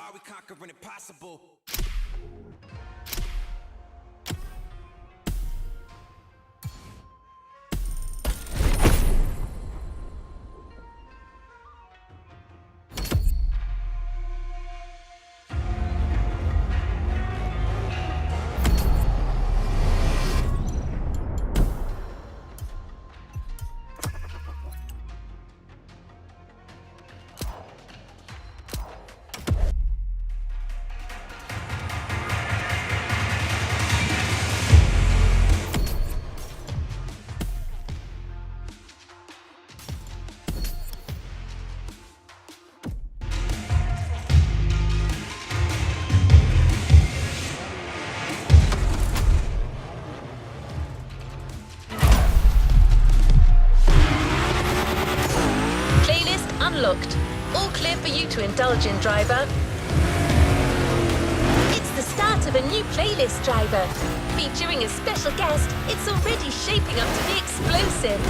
are we conquering impossible? Unlocked. All clear for you to indulge in, driver. It's the start of a new playlist, driver. Featuring a special guest, it's already shaping up to be explosive.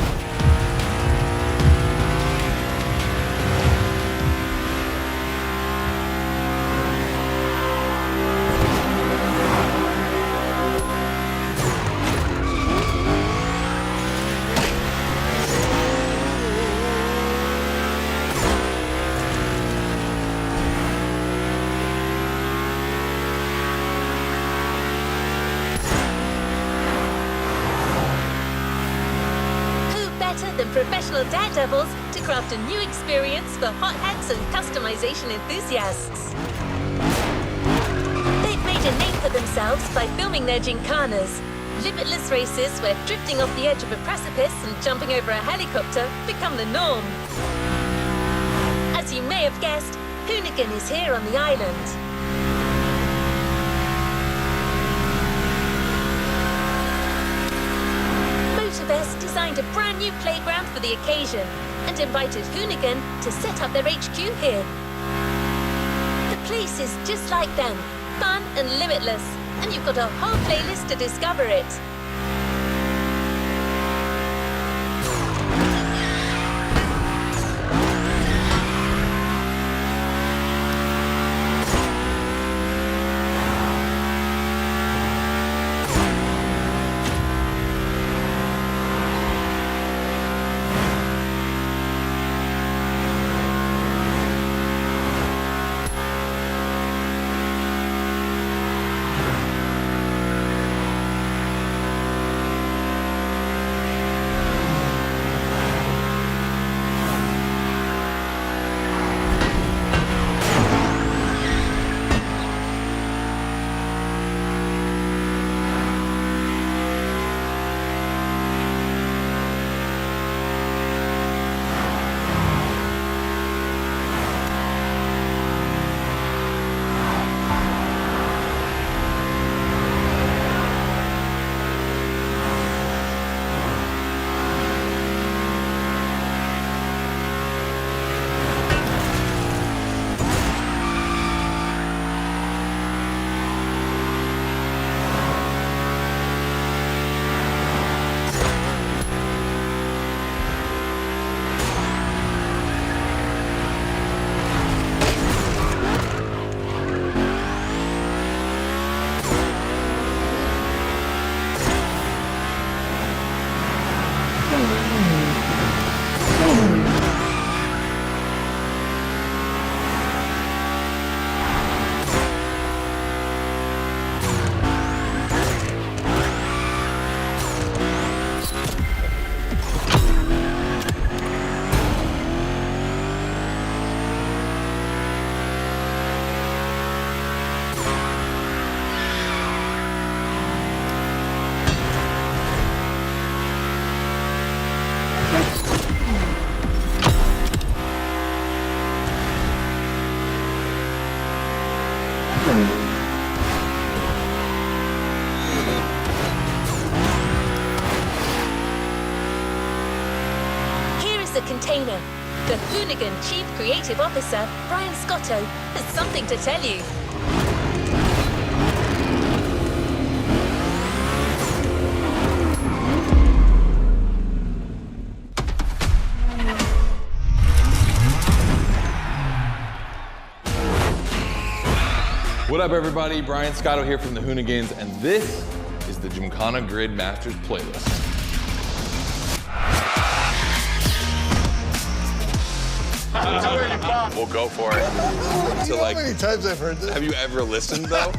Than professional daredevils to craft a new experience for hot hats and customization enthusiasts. They've made a name for themselves by filming their Gymkhanas, limitless races where drifting off the edge of a precipice and jumping over a helicopter become the norm. As you may have guessed, Hoonigan is here on the island. Motorfest designed a brand new playground for the occasion and invited Hoonigan to set up their HQ here. The place is just like them, fun and limitless, and you've got a whole playlist to discover it. The container. The Hoonigan Chief Creative Officer, Brian Scotto, has something to tell you. What up, everybody? Brian Scotto here from the Hoonigans, and this is the Gymkhana Grid Masters playlist. We'll go for it. So, like, how many times I've heard this? Have you ever listened, though?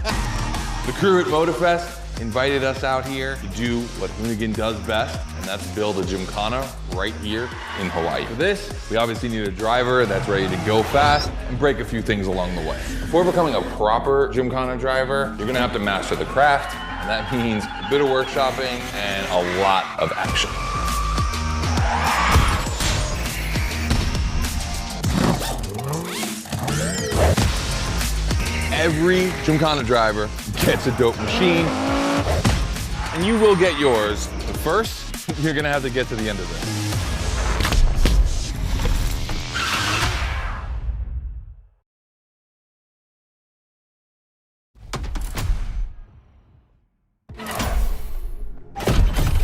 The crew at Motorfest invited us out here to do what Hoonigan does best, and that's build a Gymkhana right here in Hawaii. For this, we obviously need a driver that's ready to go fast and break a few things along the way. Before becoming a proper Gymkhana driver, you're gonna have to master the craft, and that means a bit of workshopping and a lot of action. Every Gymkhana driver gets a dope machine, and you will get yours. But first, you're gonna have to get to the end of this.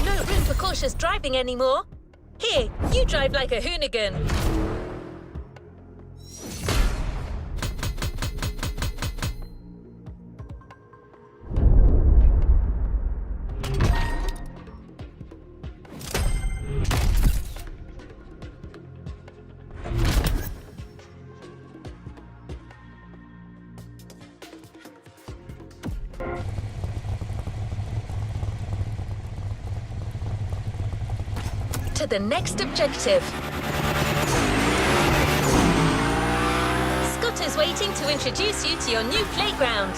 No room for cautious driving anymore. Here, you drive like a Hoonigan. To the next objective. Scott is waiting to introduce you to your new playground.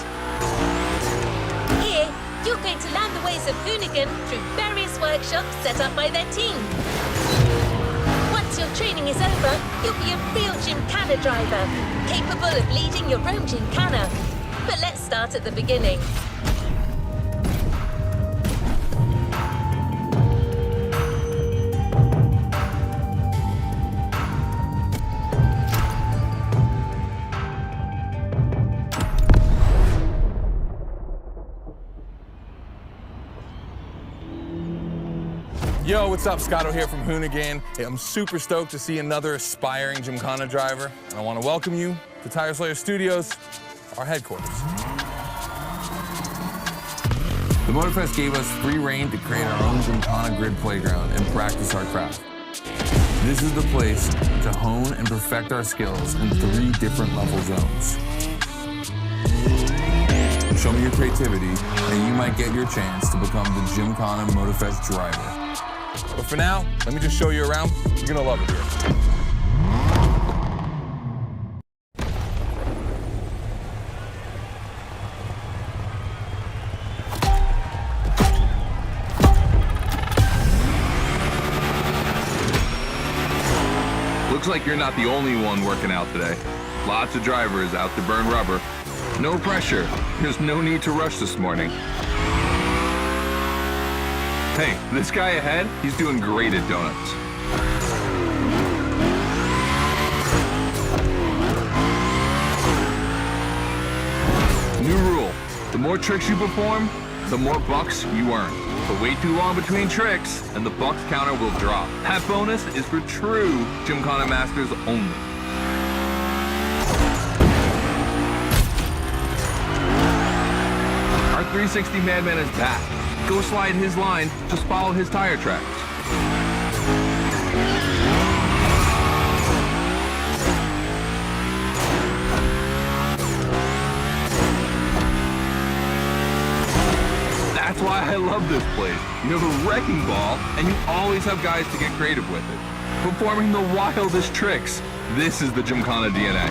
Here, you're going to learn the ways of Hoonigan through various workshops set up by their team. Once your training is over, you'll be a real Gymkhana driver, capable of leading your own Gymkhana. But let's start at the beginning. Yo, what's up? Scotto here from Hoonigan. Hey, I'm super stoked to see another aspiring Gymkhana driver, and I want to welcome you to Tire Slayer Studios, our headquarters. The Motorfest gave us free reign to create our own Gymkhana grid playground and practice our craft. This is the place to hone and perfect our skills in 3 different level zones. Show me your creativity, and you might get your chance to become the Gymkhana Motorfest driver. But for now, let me just show you around. You're gonna love it here. Looks like you're not the only one working out today. Lots of drivers out to burn rubber. No pressure. There's no need to rush this morning. Hey, this guy ahead, he's doing great at donuts. New rule, the more tricks you perform, the more bucks you earn. But wait too long between tricks, and the bucks counter will drop. That bonus is for true Gymkhana masters only. Our 360 Madman is back. Go slide his line, just follow his tire tracks. That's why I love this place. You have a wrecking ball, and you always have guys to get creative with it. Performing the wildest tricks. This is the Gymkhana DNA.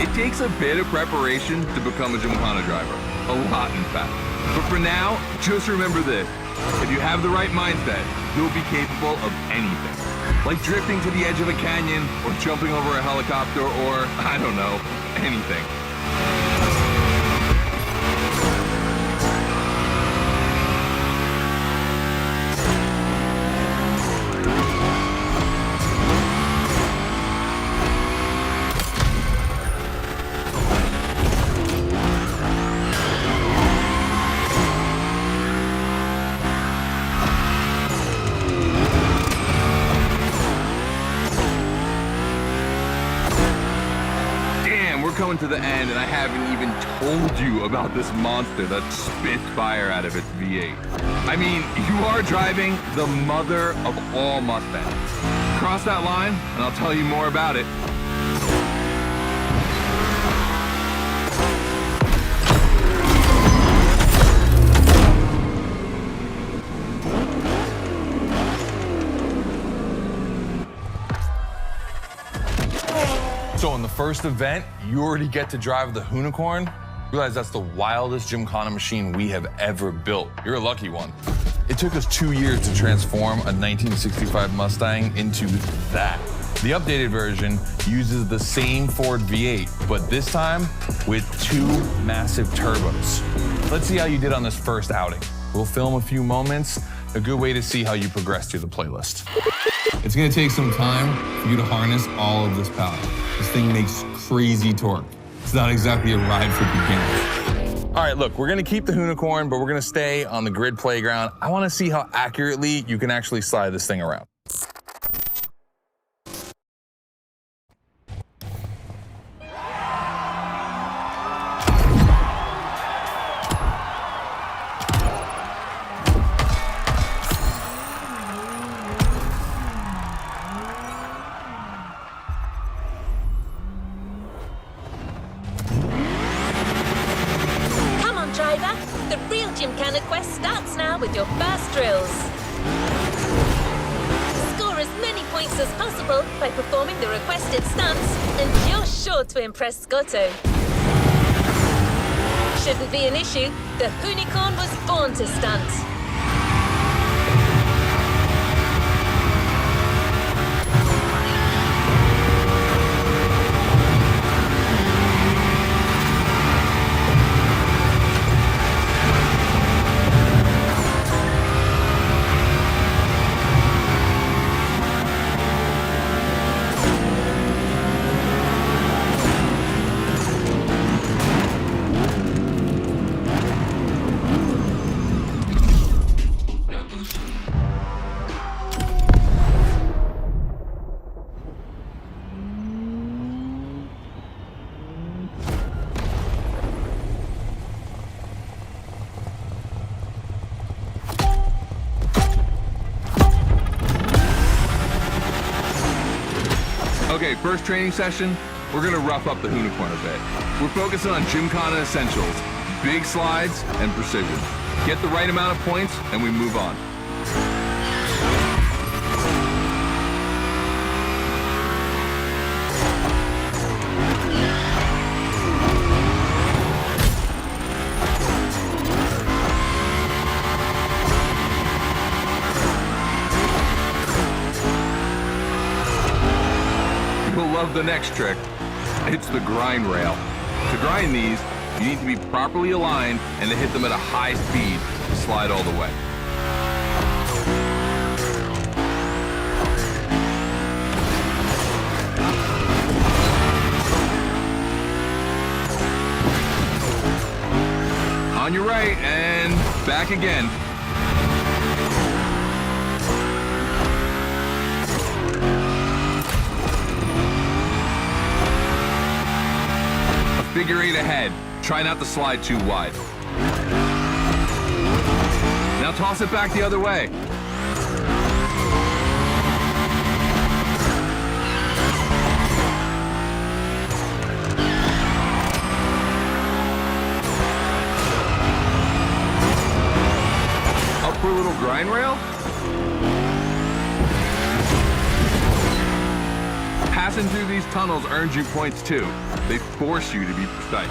It takes a bit of preparation to become a Gymkhana driver. A lot, in fact. But for now, just remember this. If you have the right mindset, you'll be capable of anything. Like drifting to the edge of a canyon, or jumping over a helicopter, or, I don't know, anything. Coming to the end, and I haven't even told you about this monster that spits fire out of its V8. I mean, you are driving the mother of all Mustangs. Cross that line, and I'll tell you more about it. So in the first event, you already get to drive the Unicorn. Realize that's the wildest Gymkhana machine we have ever built. You're a lucky one. It took us 2 years to transform a 1965 Mustang into that. The updated version uses the same Ford V8, but this time with 2 massive turbos. Let's see how you did on this first outing. We'll film a few moments, a good way to see how you progress through the playlist. It's gonna take some time for you to harness all of this power. This thing makes crazy torque. It's not exactly a ride for beginners. All right, look, we're gonna keep the Unicorn, but we're gonna stay on the grid playground. I wanna see how accurately you can actually slide this thing around. The real Gymkhana quest starts now with your first drills. Score as many points as possible by performing the requested stunts, and you're sure to impress Scotto. Shouldn't be an issue. The Unicorn was born to stunt. Okay, first training session, we're gonna rough up the Unicorn a bit. We're focusing on Gymkhana essentials, big slides, and precision. Get the right amount of points, and we move on. Love the next trick. It's the grind rail. To grind these, you need to be properly aligned and to hit them at a high speed to slide all the way. On your right and back again. Figure 8 ahead. Try not to slide too wide. Now toss it back the other way. Up for a little grind rail? Passing through these tunnels earns you points too. They force you to be precise.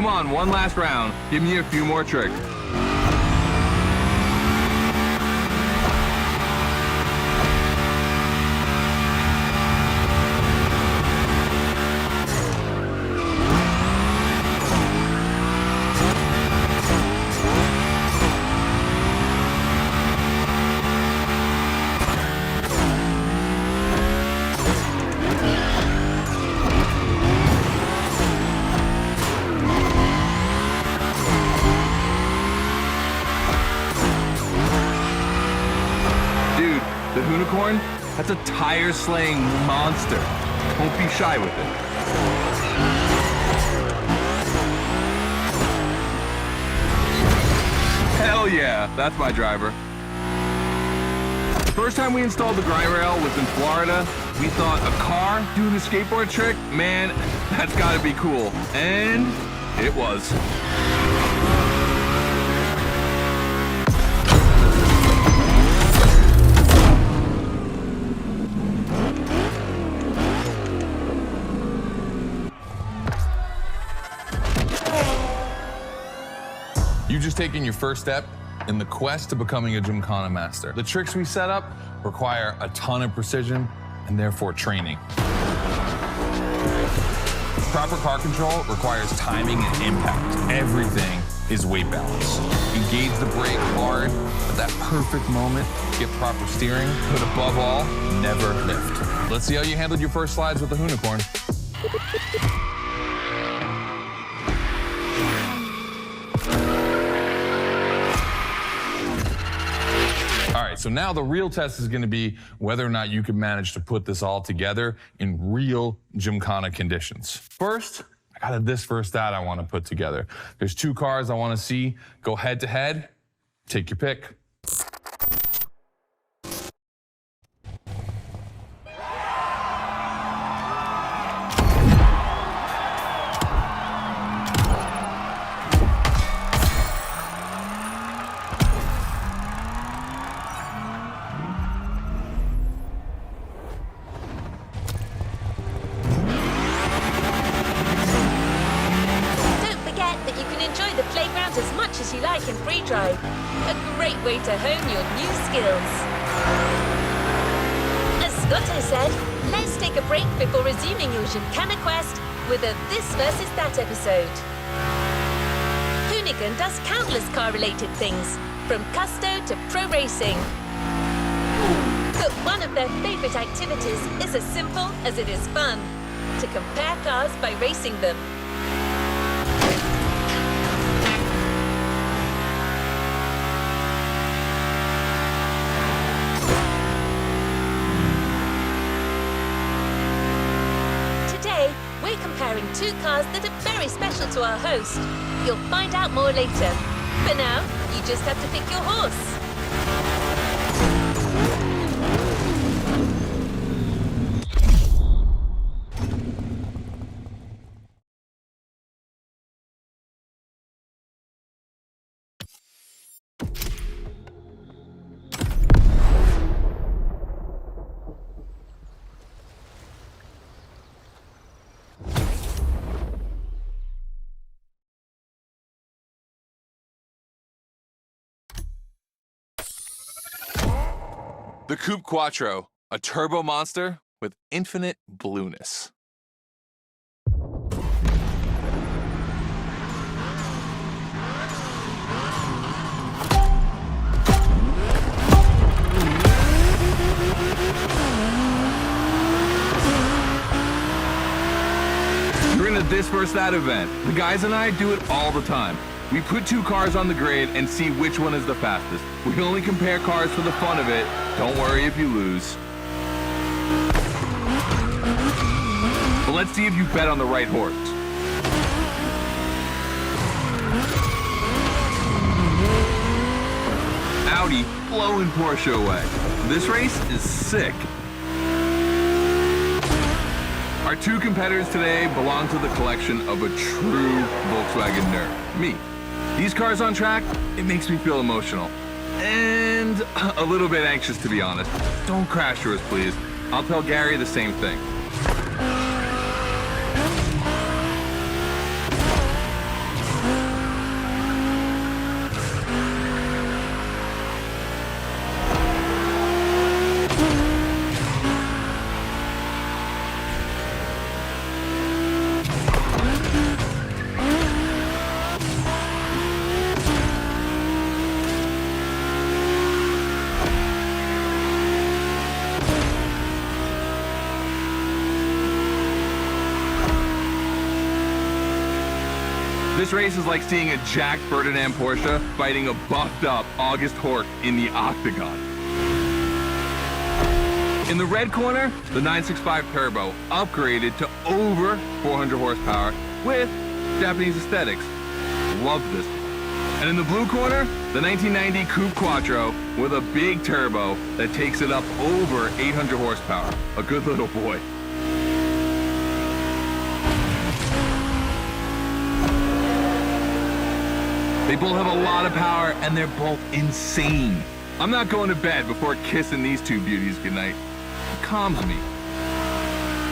Come on, one last round. Give me a few more tricks. The unicorn, that's a tire-slaying monster. Don't be shy with it. Hell yeah, that's my driver. The first time we installed the grind rail was in Florida. We thought a car doing a skateboard trick, man, that's gotta be cool. And it was. You've just taken your first step in the quest to becoming a Gymkhana master. The tricks we set up require a ton of precision and therefore training. Proper car control requires timing and impact. Everything is weight balance. Engage the brake hard at that perfect moment, get proper steering, but above all, never lift. Let's see how you handled your first slides with the unicorn. All right, so now the real test is going to be whether or not you can manage to put this all together in real Gymkhana conditions. First, I got this first stat I want to put together. There's two cars I want to see go head to head. Take your pick. As much as you like in free drive. A great way to hone your new skills. As Scotto said, let's take a break before resuming your Gymkhana quest with a This versus That episode. Hoonigan does countless car-related things, from custo to pro racing. But one of their favorite activities is as simple as it is fun: to compare cars by racing them. We're comparing two cars that are very special to our host. You'll find out more later. For now, you just have to pick your horse. The Coupe Quattro, a turbo monster with infinite blueness. We're in a This versus That event. The guys and I do it all the time. We put two cars on the grid and see which one is the fastest. We only compare cars for the fun of it. Don't worry if you lose. But let's see if you bet on the right horse. Audi blowing Porsche away. This race is sick. Our two competitors today belong to the collection of a true Volkswagen nerd, me. These cars on track, it makes me feel emotional. And a little bit anxious, to be honest. Don't crash yours, please. I'll tell Gary the same thing. This race is like seeing a Jack Ferdinand Porsche fighting a buffed up August Hork in the octagon. In the red corner, the 965 Turbo, upgraded to over 400 horsepower with Japanese aesthetics. Love this one. And in the blue corner, the 1990 Coupe Quattro with a big turbo that takes it up over 800 horsepower. A good little boy. They both have a lot of power and they're both insane. I'm not going to bed before kissing these two beauties goodnight. It calms me.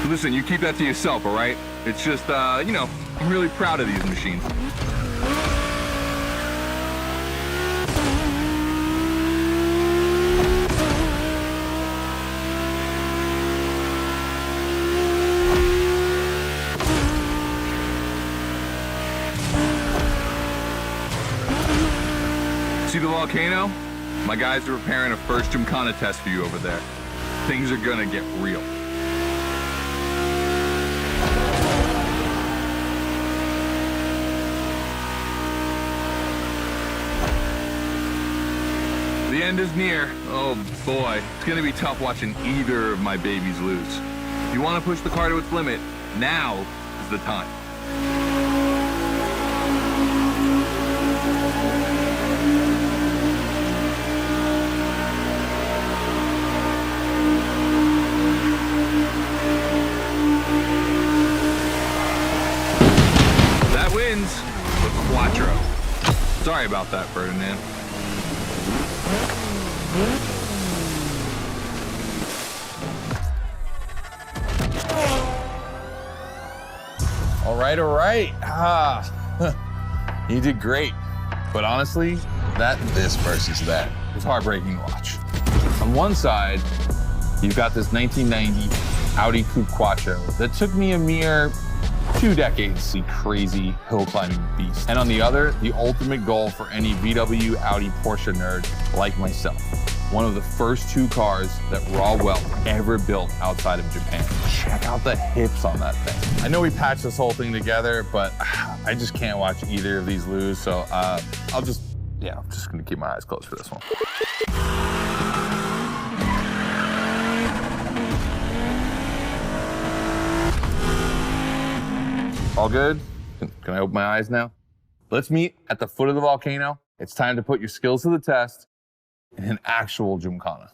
Listen, you keep that to yourself, all right? It's just, you know, I'm really proud of these machines. See the volcano? My guys are preparing a first Gymkhana test for you over there. Things are gonna get real. The end is near. Oh boy, it's gonna be tough watching either of my babies lose. If you wanna push the car to its limit, now is the time. That wins the Quattro. Sorry about that, Ferdinand. All right. You did great. But honestly, this versus that was heartbreaking to watch. On one side, you've got this 1990 Audi Coupe Quattro that took me a mere 2 decades to see crazy hill climbing beast. And on the other, the ultimate goal for any VW, Audi, Porsche nerd like myself. One of the first 2 cars that Raw Welt ever built outside of Japan. Check out the hips on that thing. I know we patched this whole thing together, but I just can't watch either of these lose. So I'm just gonna keep my eyes closed for this one. All good? Can I open my eyes now? Let's meet at the foot of the volcano. It's time to put your skills to the test in an actual Gymkhana.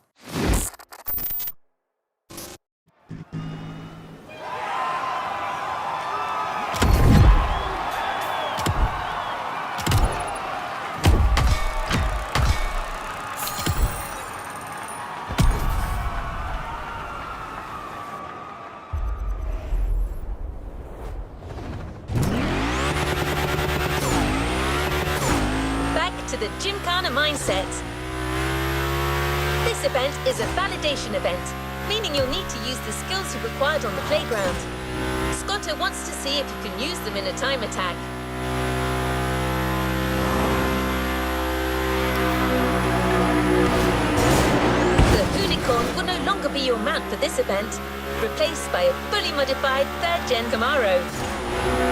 To the Gymkhana mindset. This event is a validation event, meaning you'll need to use the skills you required on the playground. Scotto wants to see if you can use them in a time attack. The Unicorn will no longer be your mount for this event, replaced by a fully modified 3rd Gen Camaro.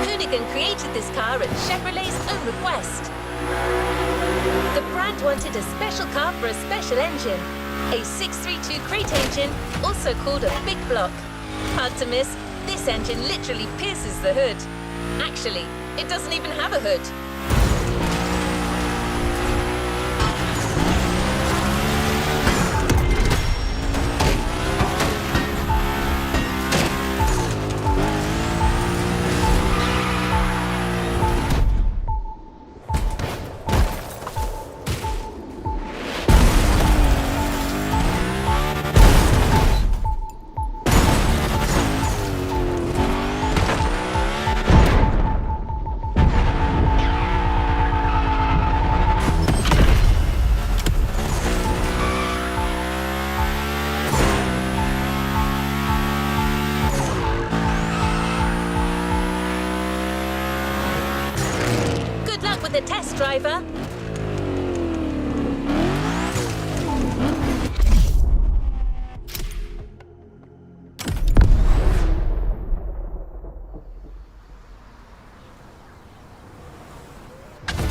Hoonigan created this car at Chevrolet's own request. The brand wanted a special car for a special engine, a 632 crate engine, also called a big block. Hard to miss, this engine literally pierces the hood. Actually, it doesn't even have a hood. The test driver.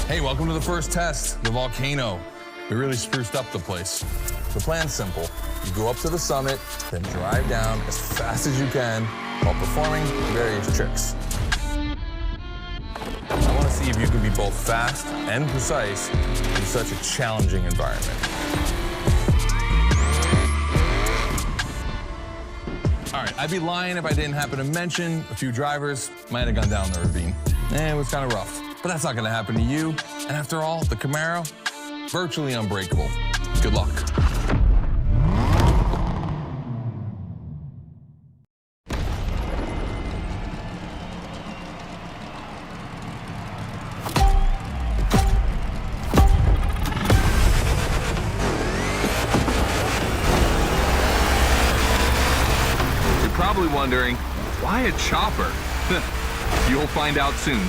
Hey, welcome to the first test, the volcano. We really spruced up the place. The plan's simple. You go up to the summit, then drive down as fast as you can while performing various tricks. I want to see if you can be both fast and precise in such a challenging environment. All right, I'd be lying if I didn't happen to mention a few drivers might have gone down the ravine. It was kind of rough, but that's not going to happen to you. And after all, the Camaro, virtually unbreakable. Good luck. Probably wondering, why a chopper? You'll find out soon.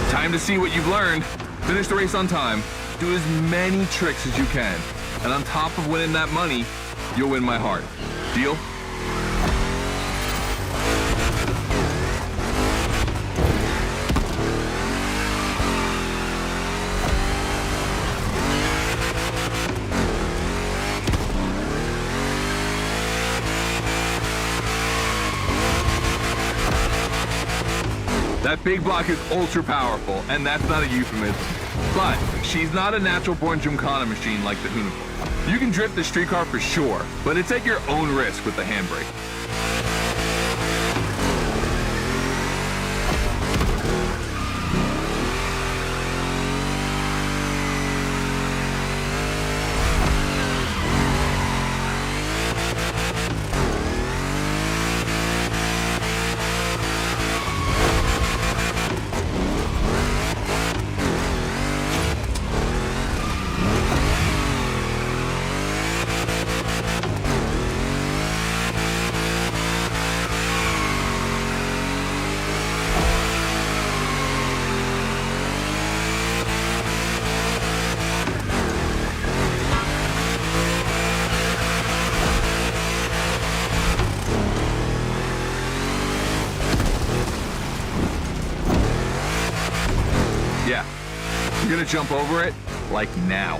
Time to see what you've learned. Finish the race on time. Do as many tricks as you can. And on top of winning that money, you'll win my heart. Deal? That big block is ultra powerful, and that's not a euphemism. But she's not a natural-born Gymkhana machine like the Unicorn. You can drift the street car for sure, but it's at your own risk with the handbrake. Yeah, you're gonna jump over it, like now.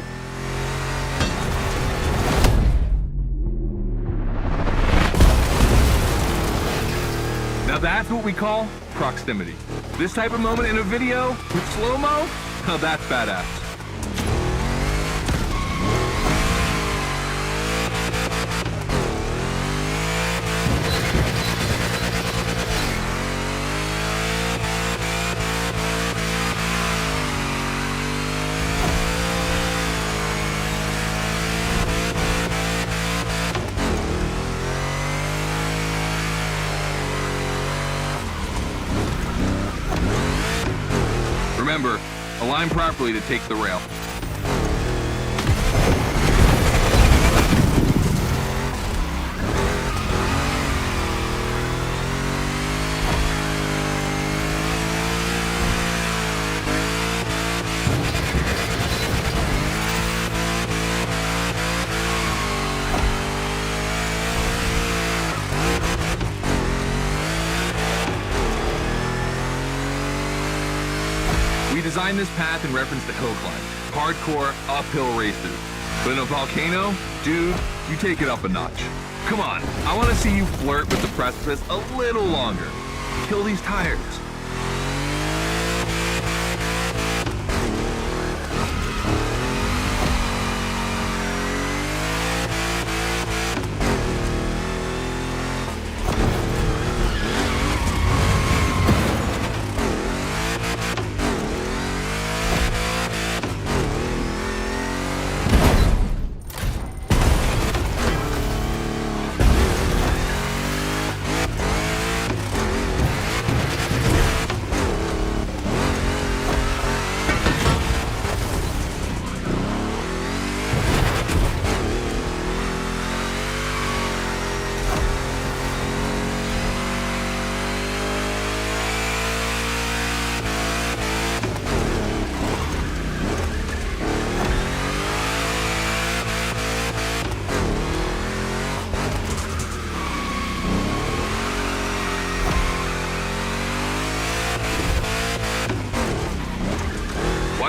Now that's what we call proximity. This type of moment in a video with slow-mo, now that's badass. Remember, align properly to take the rail. We designed this path in reference to hill climbs, hardcore uphill races. But in a volcano, dude, you take it up a notch. Come on, I want to see you flirt with the precipice a little longer. Kill these tires.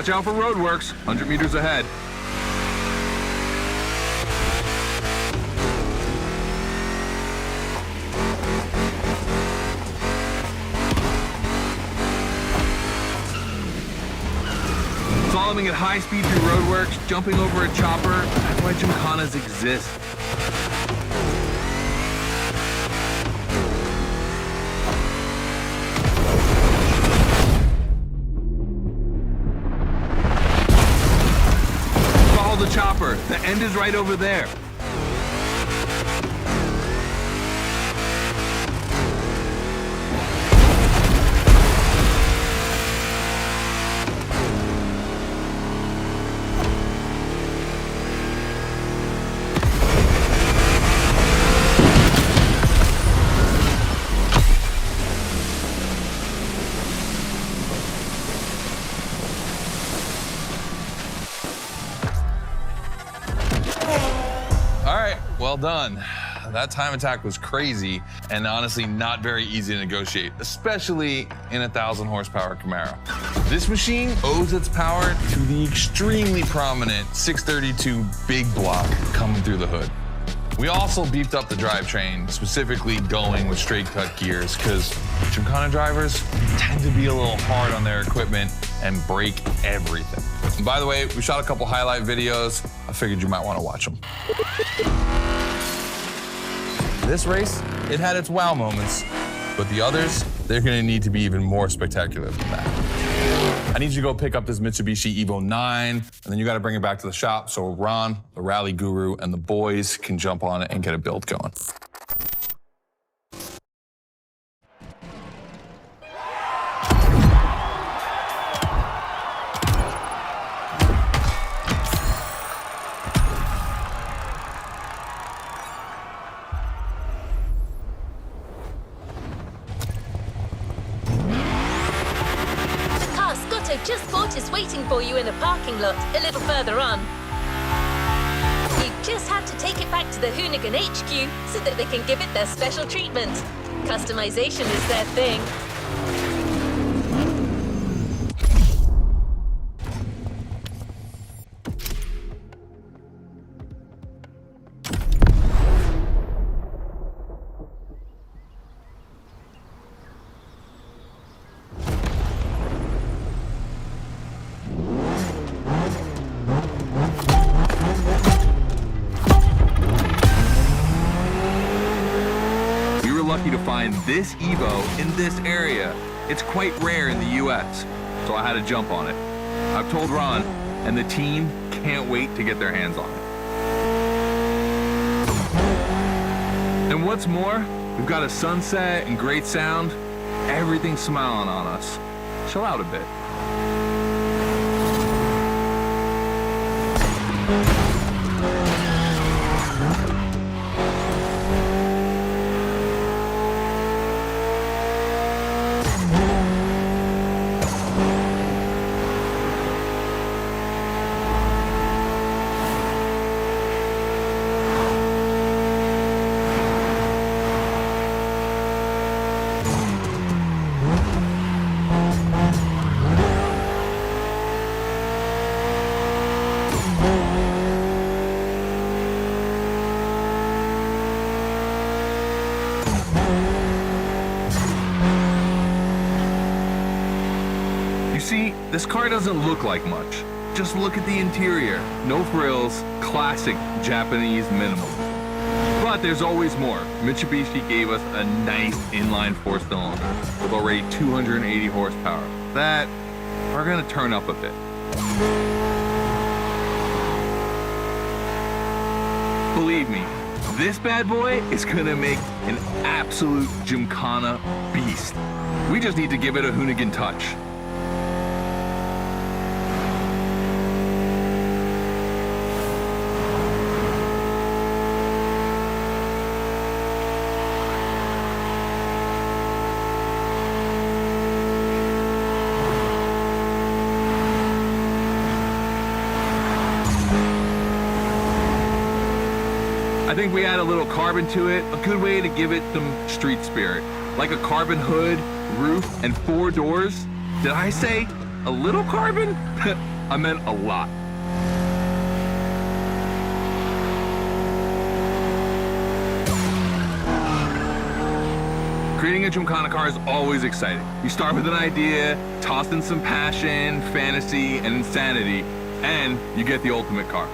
Watch out for roadworks, 100 meters ahead. Following at high speed through roadworks, jumping over a chopper, that's why Gymkhanas exist. Follow the chopper, the end is right over there. Well done. That time attack was crazy and honestly not very easy to negotiate, especially in a 1,000 horsepower Camaro. This machine owes its power to the extremely prominent 632 big block coming through the hood. We also beefed up the drivetrain, specifically going with straight cut gears, because Gymkhana drivers tend to be a little hard on their equipment and break everything. And by the way, we shot a couple highlight videos. I figured you might want to watch them. This race, it had its wow moments, but the others, they're gonna need to be even more spectacular than that. I need you to go pick up this Mitsubishi Evo 9, and then you gotta bring it back to the shop so Ron, the rally guru, and the boys can jump on it and get a build going. Just bought is waiting for you in a parking lot a little further on. You just have to take it back to the Hoonigan HQ so that they can give it their special treatment. Customization is their thing. Lucky to find this Evo in this area. It's quite rare in the US, so I had to jump on it. I've told Ron, and the team can't wait to get their hands on it. And what's more, we've got a sunset and great sound. Everything's smiling on us. Chill out a bit. See, this car doesn't look like much. Just look at the interior. No frills, classic Japanese minimalism. But there's always more. Mitsubishi gave us a nice inline four-cylinder with already 280 horsepower. That are gonna turn up a bit. Believe me, this bad boy is gonna make an absolute Gymkhana beast. We just need to give it a Hoonigan touch. I think we add a little carbon to it, a good way to give it some street spirit. Like a carbon hood, roof, and 4 doors. Did I say a little carbon? I meant a lot. Creating a Gymkhana car is always exciting. You start with an idea, toss in some passion, fantasy, and insanity, and you get the ultimate car.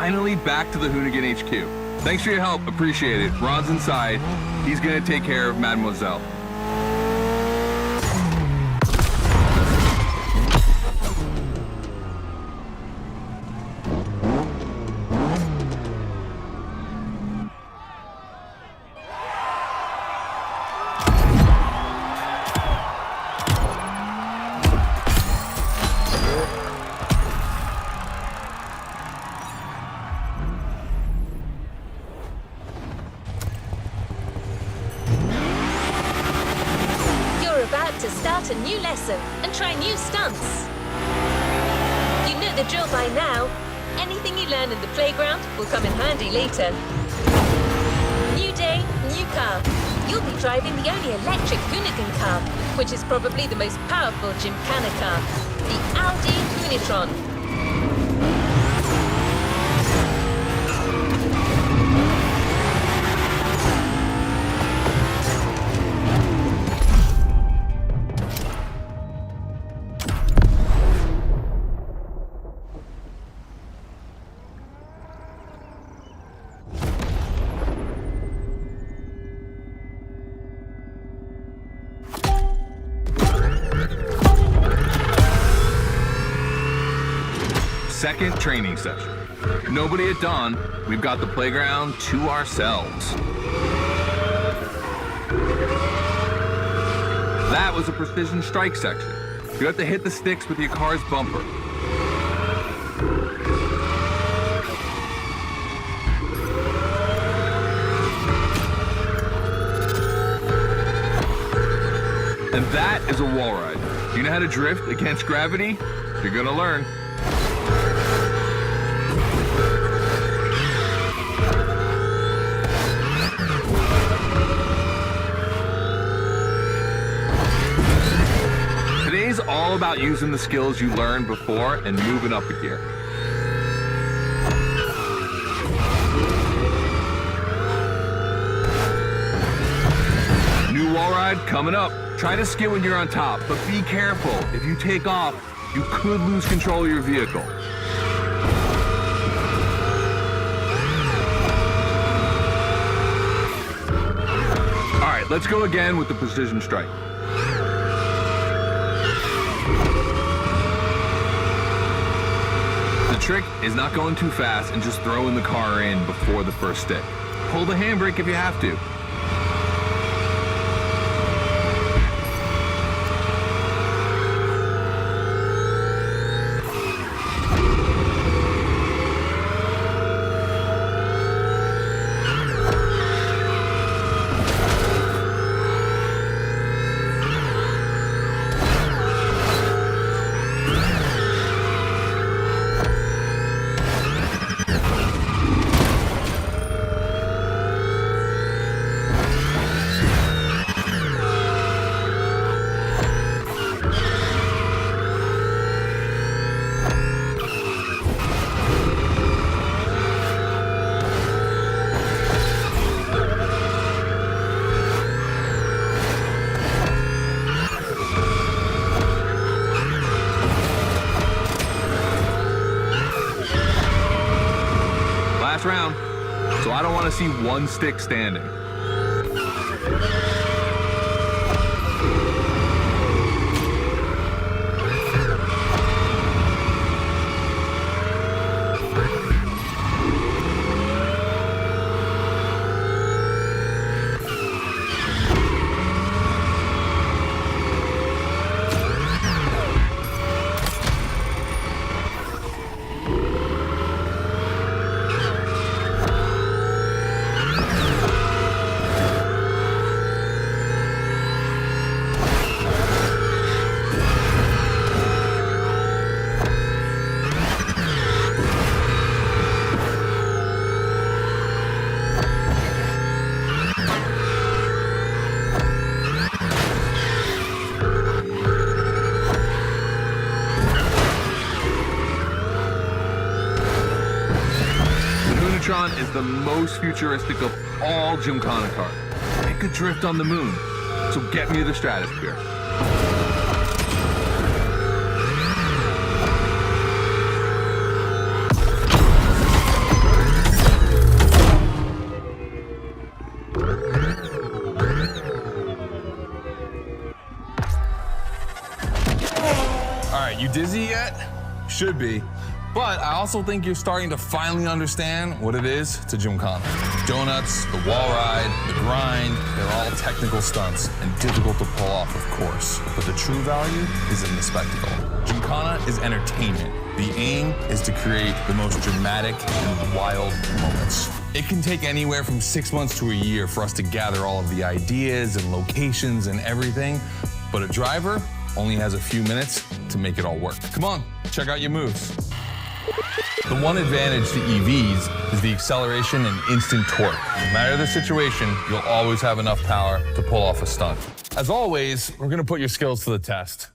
Finally back to the Hoonigan HQ. Thanks for your help, appreciate it. Ron's inside. He's gonna take care of Mademoiselle. To start a new lesson and try new stunts. You know the drill by now. Anything you learn in the playground will come in handy later. New day, new car. You'll be driving the only electric Hoonigan car, which is probably the most powerful Gymkhana car, the Audi Hoonitron. Second training session. Nobody at dawn. We've got the playground to ourselves. That was a precision strike section. You have to hit the sticks with your car's bumper. And that is a wall ride. You know how to drift against gravity? You're gonna learn. Today's all about using the skills you learned before and moving up a gear. New wall ride coming up. Try to skid when you're on top, but be careful. If you take off, you could lose control of your vehicle. All right, let's go again with the precision strike. The trick is not going too fast and just throwing the car in before the first stick. Pull the handbrake if you have to. want to see one stick standing. Is the most futuristic of all Gymkhana cars. It could drift on the moon, so get me to the stratosphere. All right, you dizzy yet? Should be. But I also think you're starting to finally understand what it is to Gymkhana. Donuts, the wall ride, the grind, they're all technical stunts and difficult to pull off, of course. But the true value is in the spectacle. Gymkhana is entertainment. The aim is to create the most dramatic and wild moments. It can take anywhere from 6 months to a year for us to gather all of the ideas and locations and everything, but a driver only has a few minutes to make it all work. Come on, check out your moves. The one advantage to EVs is the acceleration and instant torque. No matter the situation, you'll always have enough power to pull off a stunt. As always, we're gonna put your skills to the test.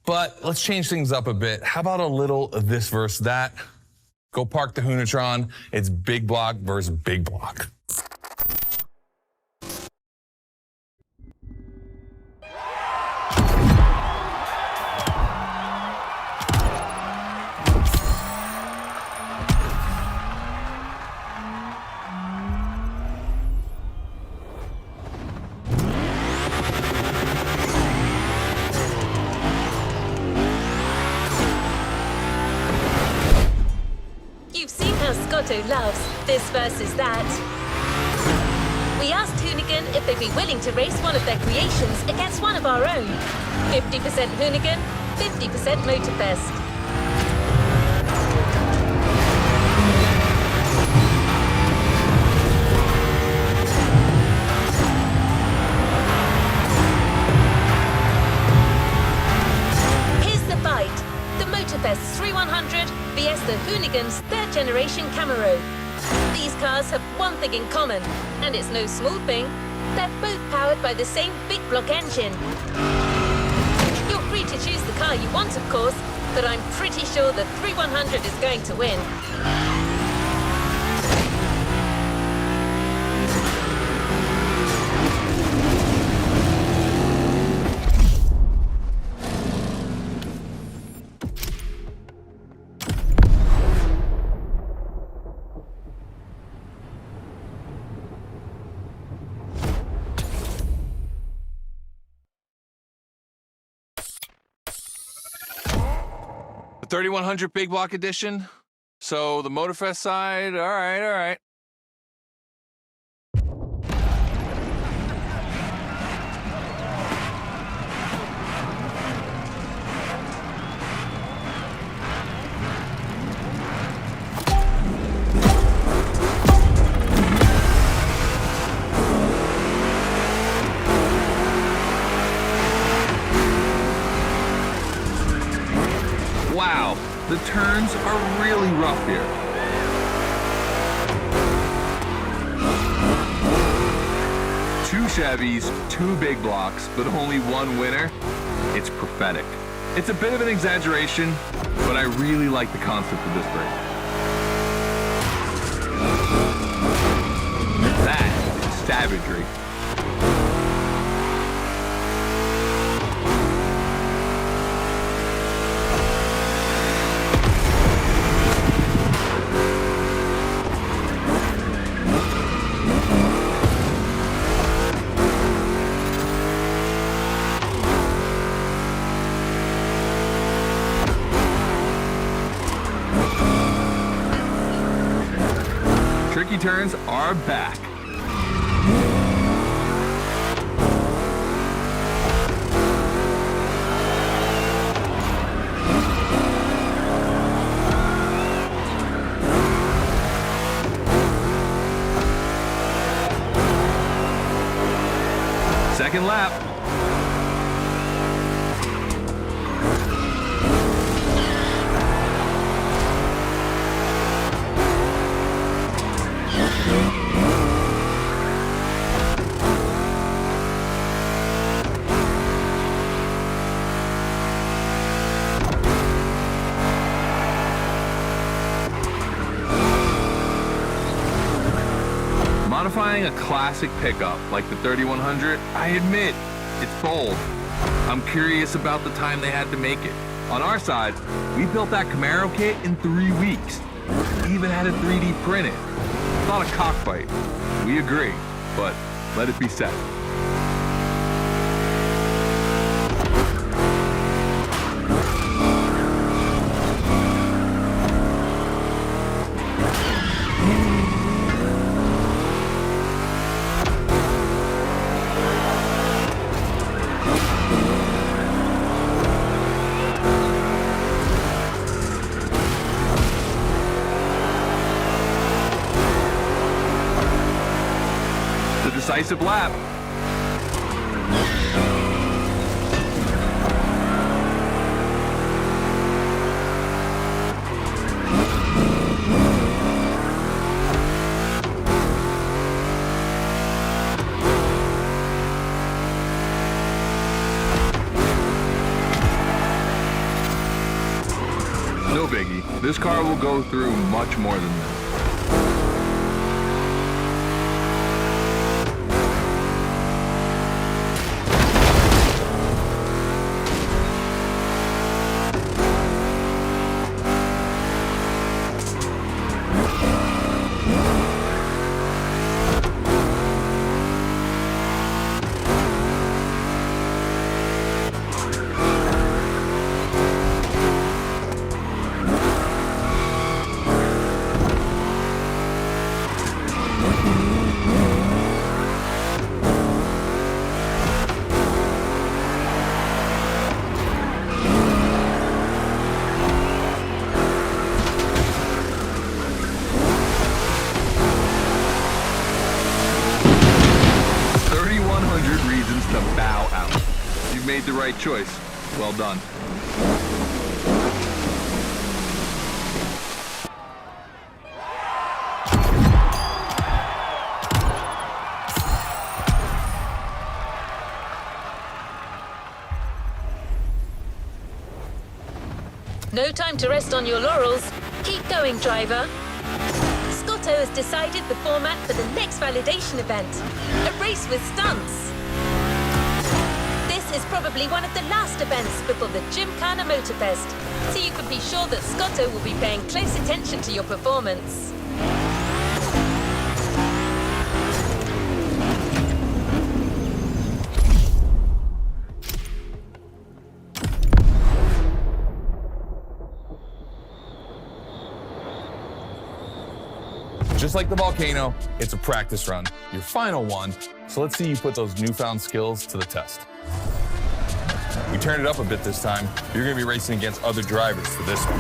But let's change things up a bit. How about a little of this versus that? Go park the Hoonatron. It's big block versus big block. Scotto loves this versus that. We asked Hoonigan if they'd be willing to race one of their creations against one of our own. 50% Hoonigan, 50% Motorfest. Here's the fight. The Motorfest 3100 vs the Hoonigan's third generation Camaro. These cars have one thing in common, and it's no small thing. They're both powered by the same big block engine. You're free to choose the car you want, of course, but I'm pretty sure the 3100 is going to win. The 3100 big block edition. So the Motorfest side, all right. Wow, the turns are really rough here. Two Chevys, two big blocks, but only one winner. It's prophetic. It's a bit of an exaggeration, but I really like the concept of this break. That is savagery. quirky turns are back. Second lap. Modifying a classic pickup like the 3100, I admit, it's bold. I'm curious about the time they had to make it. On our side, we built that Camaro kit in 3 weeks. Even had it 3D printed. Thought a cockfight. We agree, but let it be said. Decisive lap. No biggie. This car will go through much more than this. Made the right choice. Well done. No time to rest on your laurels. Keep going, driver. Scotto has decided the format for the next validation event. A race with stunts. This is probably one of the last events before the Gymkhana Motorfest, so you can be sure that Scotto will be paying close attention to your performance. Just like the volcano, it's a practice run, your final one, so let's see you put those newfound skills to the test. We turned it up a bit this time. You're gonna be racing against other drivers for this one.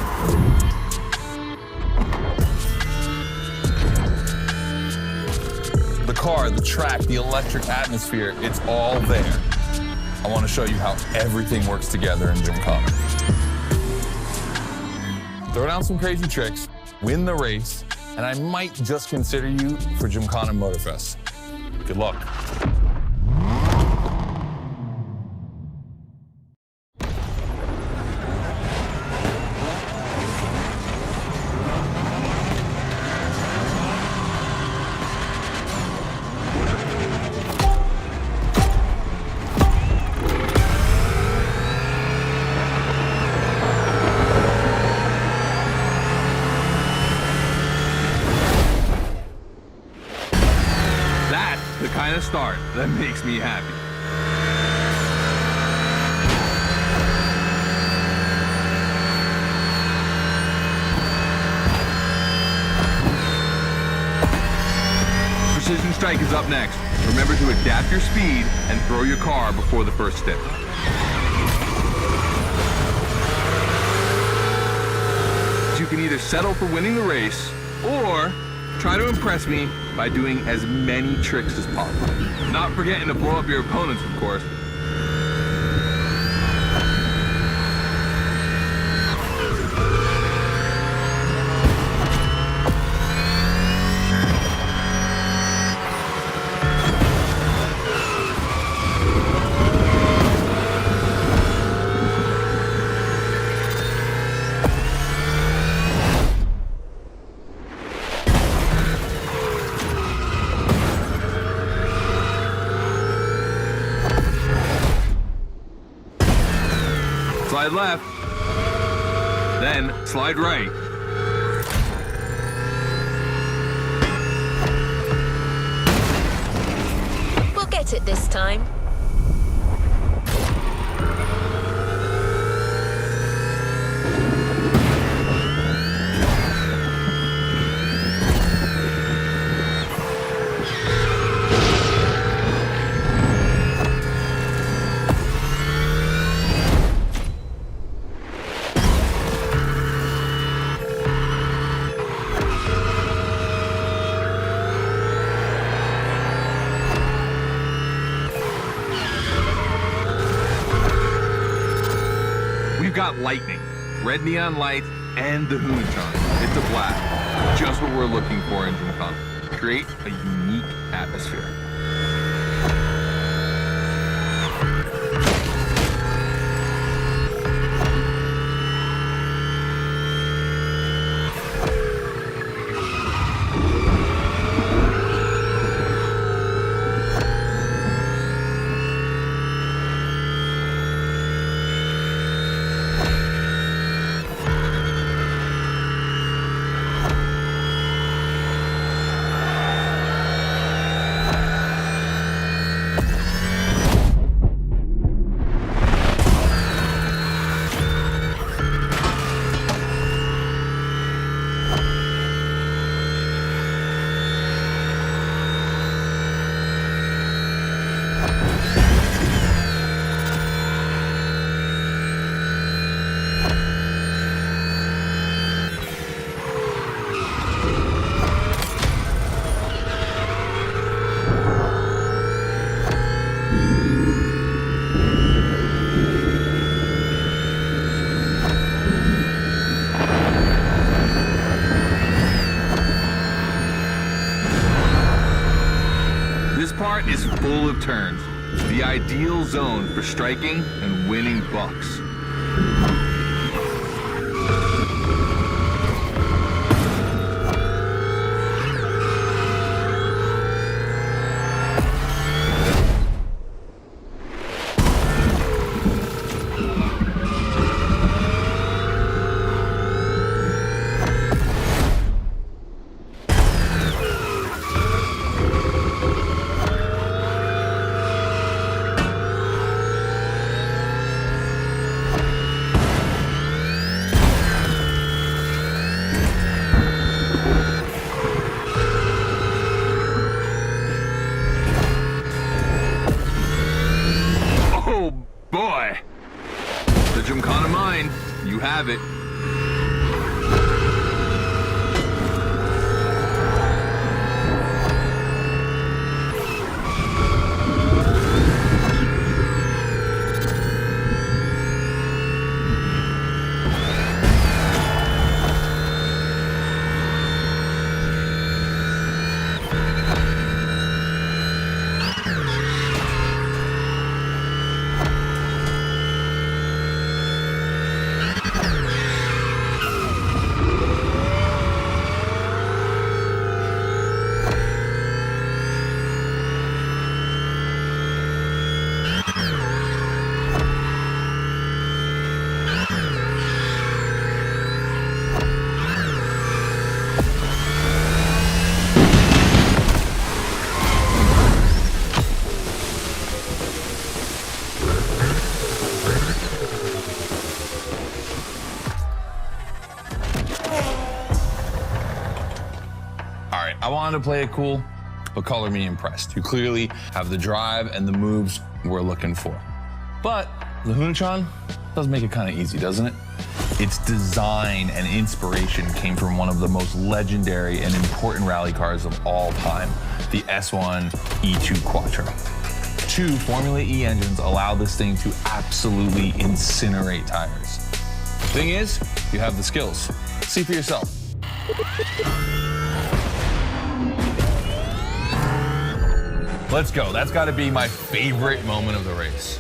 The car, the track, the electric atmosphere, it's all there. I wanna show you how everything works together in Gymkhana. Throw down some crazy tricks, win the race, and I might just consider you for Gymkhana Motorfest. Good luck. The kind of start that makes me happy. strike is up next. Remember to adapt your speed and throw your car before the first step. You can either settle for winning the race or try to impress me by doing as many tricks as possible. Not forgetting to blow up your opponents, of course. Slide left, then slide right. We'll get it this time. We've got lightning, red neon lights, and the Hoonigan. It's a blast. Just what we're looking for in Gymkhana. Create a unique atmosphere. This part is full of turns, the ideal zone for striking and winning bucks. Boy! The Gymkhana mind, you have it. I wanted to play it cool. but color me impressed. You clearly have the drive and the moves we're looking for. But the Hunatron does make it kind of easy, doesn't it? Its design and inspiration came from one of the most legendary and important rally cars of all time, the S1 E2 Quattro. 2 Formula E engines allow this thing to absolutely incinerate tires. Thing is, you have the skills. See for yourself. Let's go. That's got to be my favorite moment of the race.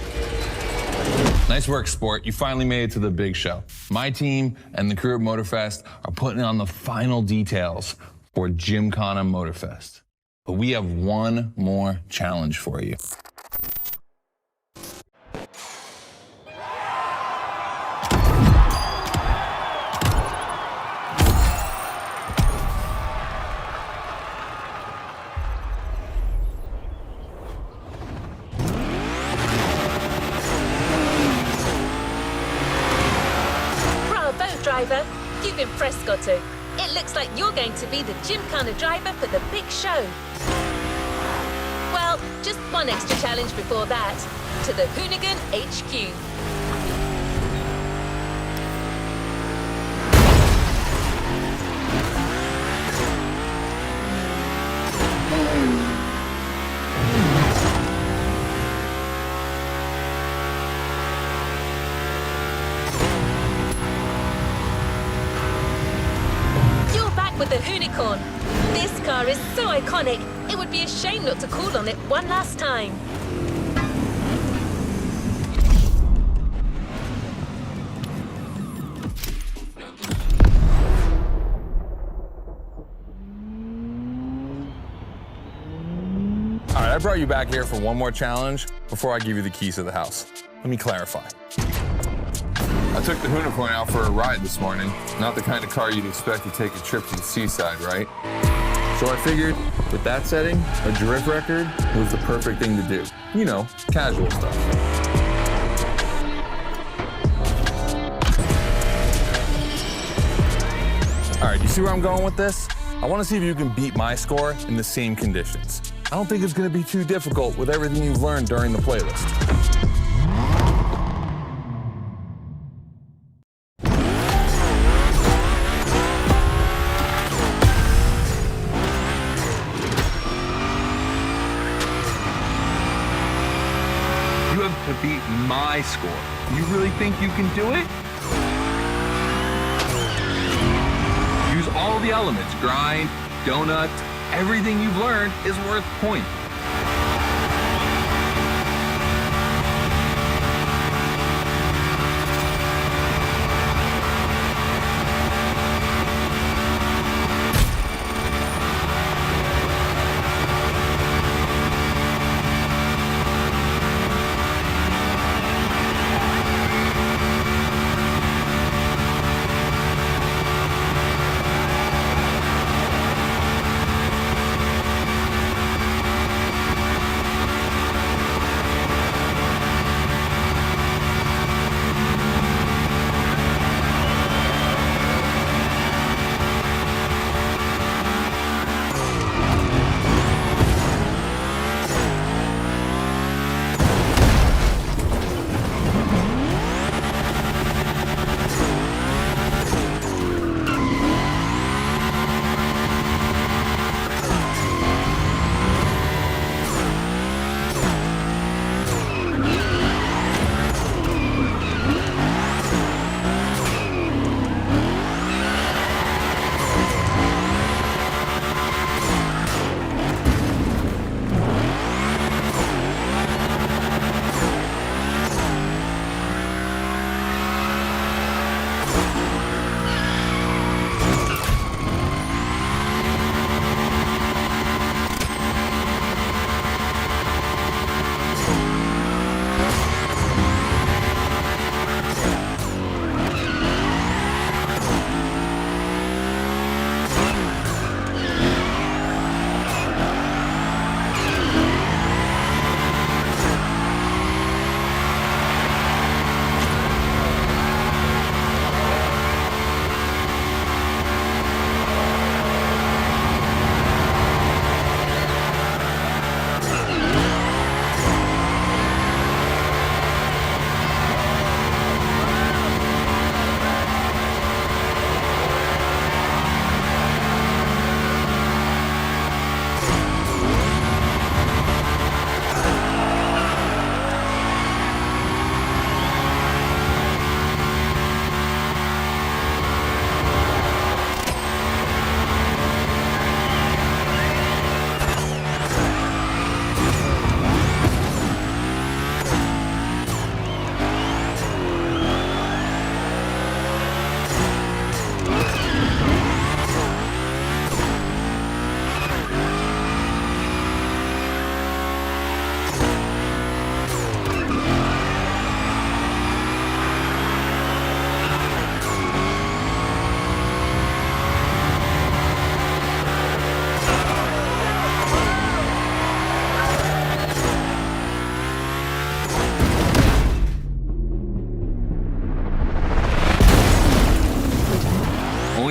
Nice work, sport. You finally made it to the big show. My team and the crew at Motorfest are putting on the final details for Gymkhana Motorfest. But we have one more challenge for you. Driver, you've impressed, Scotto. It looks like you're going to be the Gymkhana driver for the big show. Well, just one extra challenge before that, to the Hoonigan HQ. With the Hoonicorn. This car is so iconic, it would be a shame not to call on it one last time. All right, I brought you back here for one more challenge before I give you the keys to the house. Let me clarify. I took the Hoonicorn out for a ride this morning. Not the kind of car you'd expect to take a trip to the seaside, right? So I figured, with that setting, a drift record was the perfect thing to do. You know, casual stuff. All right, you see where I'm going with this? I want to see if you can beat my score in the same conditions. I don't think it's going to be too difficult with everything you've learned during the playlist. To beat my score. You really think you can do it? Use all the elements, grind, donut, everything you've learned is worth points.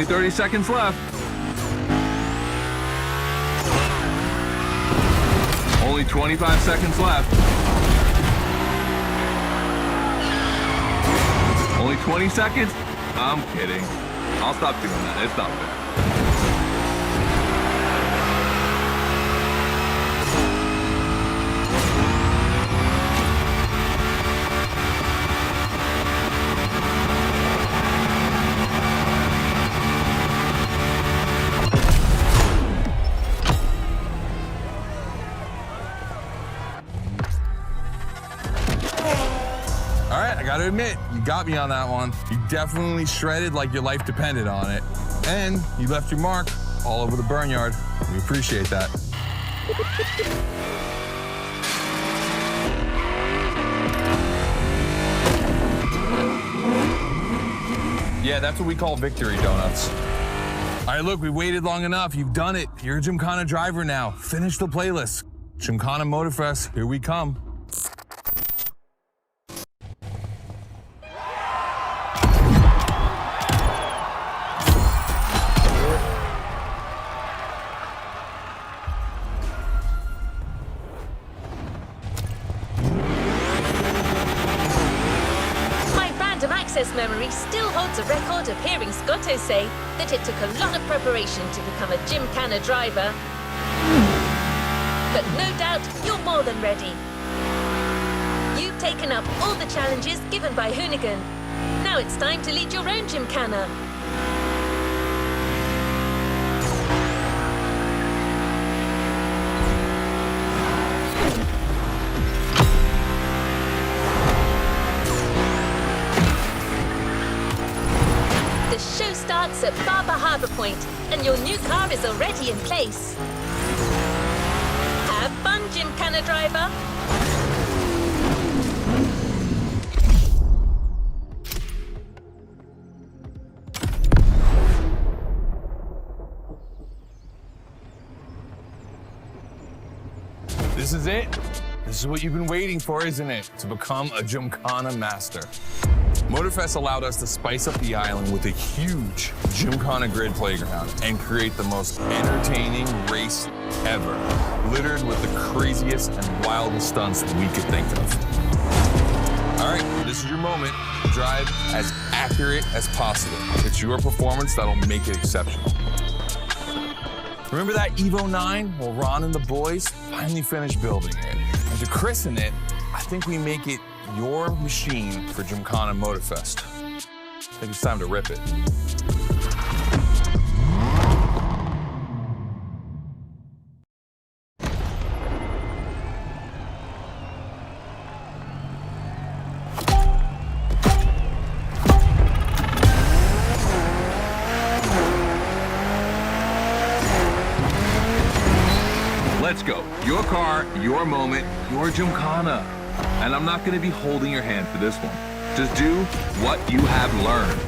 30 seconds left. Only 25 seconds left. Only 20 seconds? I'm kidding. I'll stop doing that. It's not fair. All right, I gotta admit, you got me on that one. You definitely shredded like your life depended on it. And you left your mark all over the burnyard. We appreciate that. Yeah, that's what we call victory donuts. All right, look, we waited long enough. You've done it. You're a Gymkhana driver now. Finish the playlist. Gymkhana Motorfest, here we come. Access memory still holds a record of hearing Scotto say that it took a lot of preparation to become a Gymkhana driver. But no doubt you're more than ready. You've taken up all the challenges given by Hoonigan. Now it's time to lead your own Gymkhana. The show starts at Barber Harbour Point, and your new car is already in place. Have fun, Gymkhana driver. This is it. This is what you've been waiting for, isn't it? To become a Gymkhana master. Motorfest allowed us to spice up the island with a huge Gymkhana grid playground and create the most entertaining race ever, littered with the craziest and wildest stunts that we could think of. All right, this is your moment to drive as accurate as possible. It's your performance that'll make it exceptional. Remember that Evo 9? Well, Ron and the boys finally finished building it. And to christen it, I think we make it your machine for Gymkhana Motorfest. I think it's time to rip it. Let's go. Your car, your moment, your Gymkhana. And I'm not going to be holding your hand for this one. Just do what you have learned.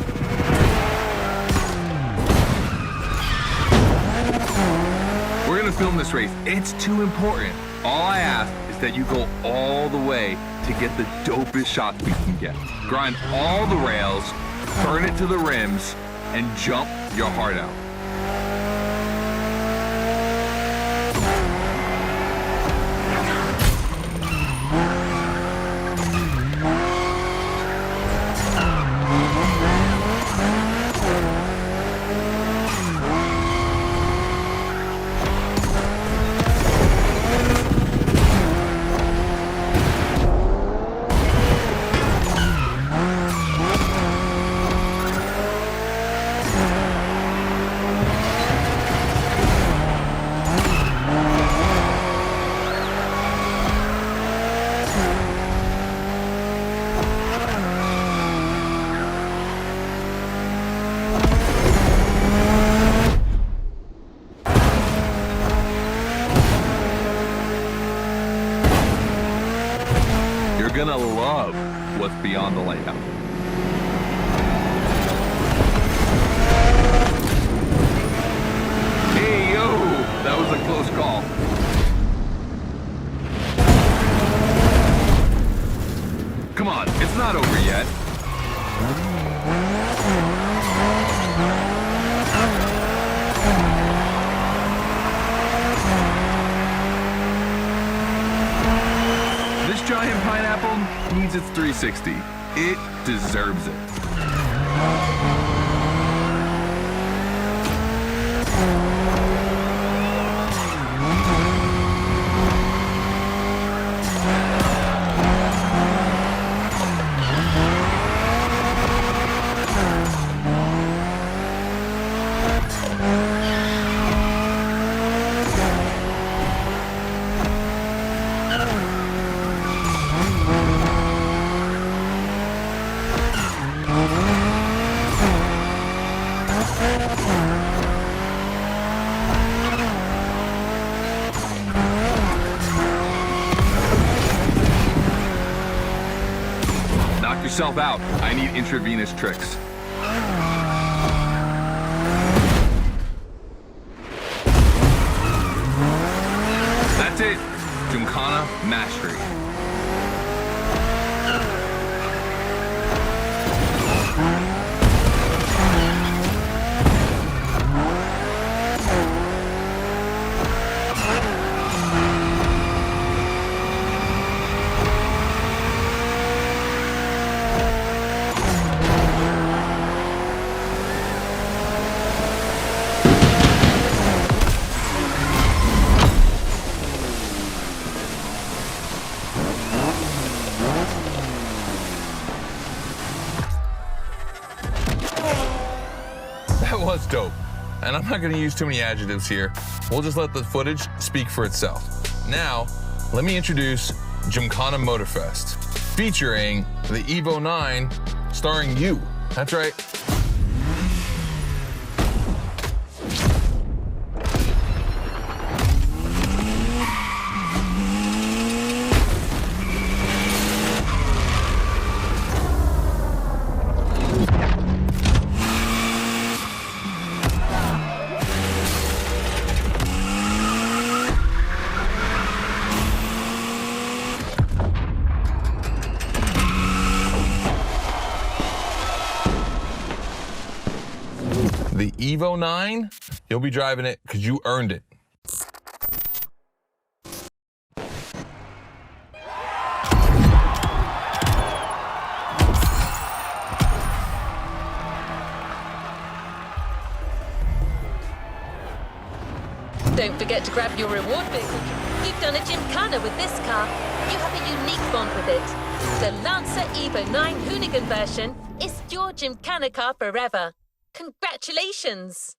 We're going to film this race. It's too important. All I ask is that you go all the way to get the dopest shots we can get. Grind all the rails, burn it to the rims, and jump your heart out. You're gonna love what's beyond the layout. Hey, yo, that was a close call. Come on, it's not over yet. giant pineapple needs its 360. It deserves it. Knock yourself out. I need intravenous tricks. That's it. Gymkhana mastery. That was dope. And I'm not gonna use too many adjectives here. We'll just let the footage speak for itself. Now, let me introduce Gymkhana Motorfest, featuring the Evo 9, starring you. That's right. The Evo 9, you'll be driving it because you earned it. Don't forget to grab your reward vehicle. You've done a Gymkhana with this car. You have a unique bond with it. The Lancer Evo 9 Hoonigan version is your Gymkhana car forever. Congratulations!